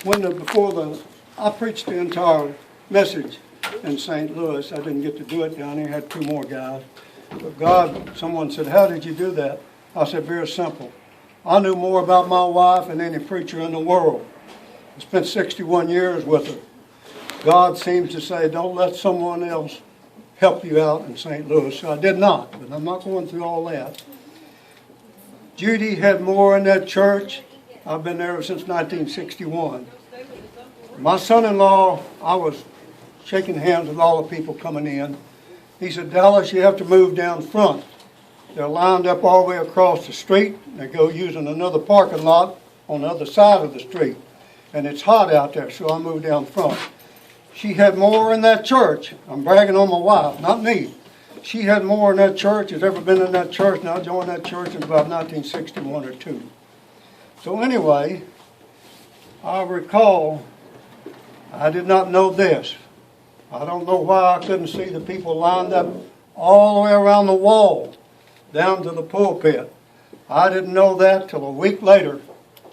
I preached the entire message in St. Louis. I didn't get to do it down here. I had two more guys. But someone said, how did you do that? I said, very simple. I knew more about my wife than any preacher in the world. I spent 61 years with her. God seems to say, don't let someone else help you out in St. Louis. So I did not, but I'm not going through all that. Judy had more in that church. I've been there since 1961. My son-in-law, I was shaking hands with all the people coming in. He said, Dallas, you have to move down front. They're lined up all the way across the street. They go using another parking lot on the other side of the street. And it's hot out there, so I moved down front. She had more in that church. I'm bragging on my wife, not me. She had more in that church, has ever been in that church, and I joined that church in about 1961 or 2. So anyway, I recall, I did not know this. I don't know why I couldn't see the people lined up all the way around the wall, down to the pulpit. I didn't know that till a week later.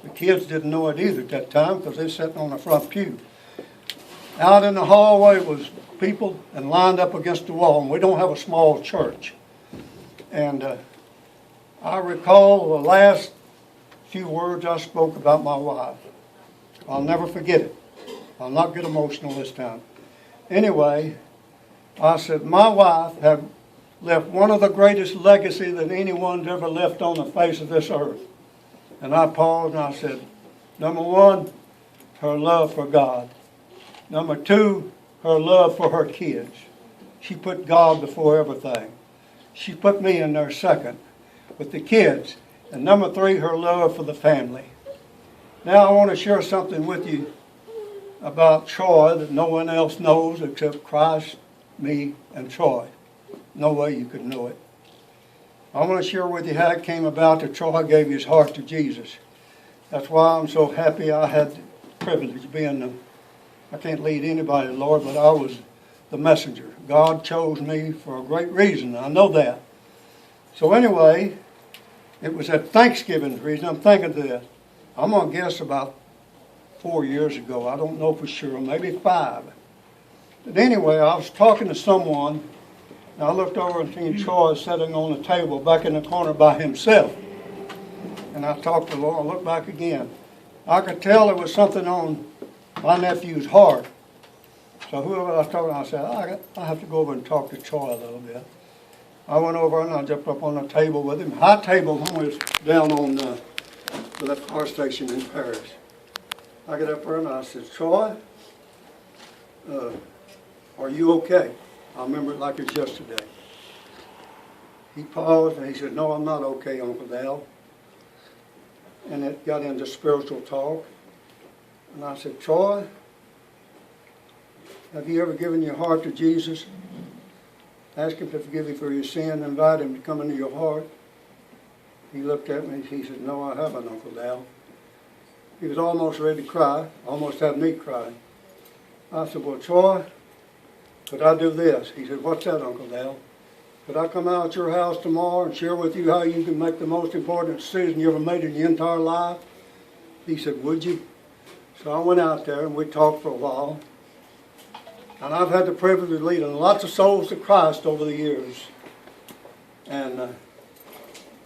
The kids didn't know it either at that time because they were sitting on the front pew. Out in the hallway was people and lined up against the wall, and we don't have a small church. And I recall the last few words I spoke about my wife. I'll never forget it. I'll not get emotional this time. Anyway, I said, my wife had left one of the greatest legacy that anyone's ever left on the face of this earth. And I paused and I said, number one, her love for God. Number two, her love for her kids. She put God before everything. She put me in there second with the kids. And number three, her love for the family. Now I want to share something with you about Troy that no one else knows except Christ, me, and Troy. No way you could know it. I want to share with you how it came about that Troy gave his heart to Jesus. That's why I'm so happy I had the privilege of being I can't lead anybody, Lord, but I was the messenger. God chose me for a great reason. I know that. So anyway, it was at Thanksgiving, the reason I'm thinking this. I'm going to guess about 4 years ago. I don't know for sure, maybe 5. But anyway, I was talking to someone, and I looked over and seen Troy sitting on the table back in the corner by himself. And I talked to the Lord. I looked back again. I could tell there was something on my nephew's heart. So whoever I was talking to, I said, I have to go over and talk to Troy a little bit. I went over and I jumped up on the table with him. High table was down on the fire station in Paris. I get up there and I said, Troy, are you okay? I remember it like it was yesterday. He paused and he said, no, I'm not okay, Uncle Dal. And it got into spiritual talk. And I said, Troy, have you ever given your heart to Jesus? Ask him to forgive you for your sin, invite him to come into your heart. He looked at me and he said, no, I haven't, Uncle Dal. He was almost ready to cry, almost had me cry. I said, well, Troy, could I do this? He said, what's that, Uncle Dal? Could I come out at your house tomorrow and share with you how you can make the most important decision you ever made in your entire life? He said, would you? So I went out there and we talked for a while. And I've had the privilege of leading lots of souls to Christ over the years. And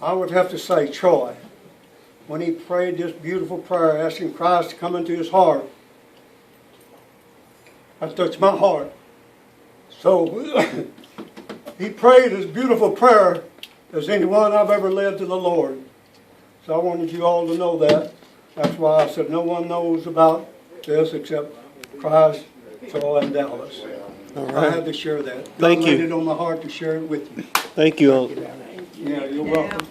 I would have to say, Troy, when he prayed this beautiful prayer, asking Christ to come into his heart, that touched my heart. So he prayed as beautiful prayer as anyone I've ever led to the Lord. So I wanted you all to know that. That's why I said no one knows about this except Christ, Troy, and Dallas. All right. I had to share that. Thank you. I laid it on my heart to share it with you. Thank you. Yeah, you're welcome.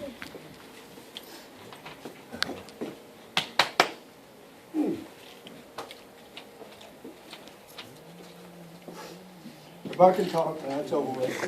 If I can talk, that's over with.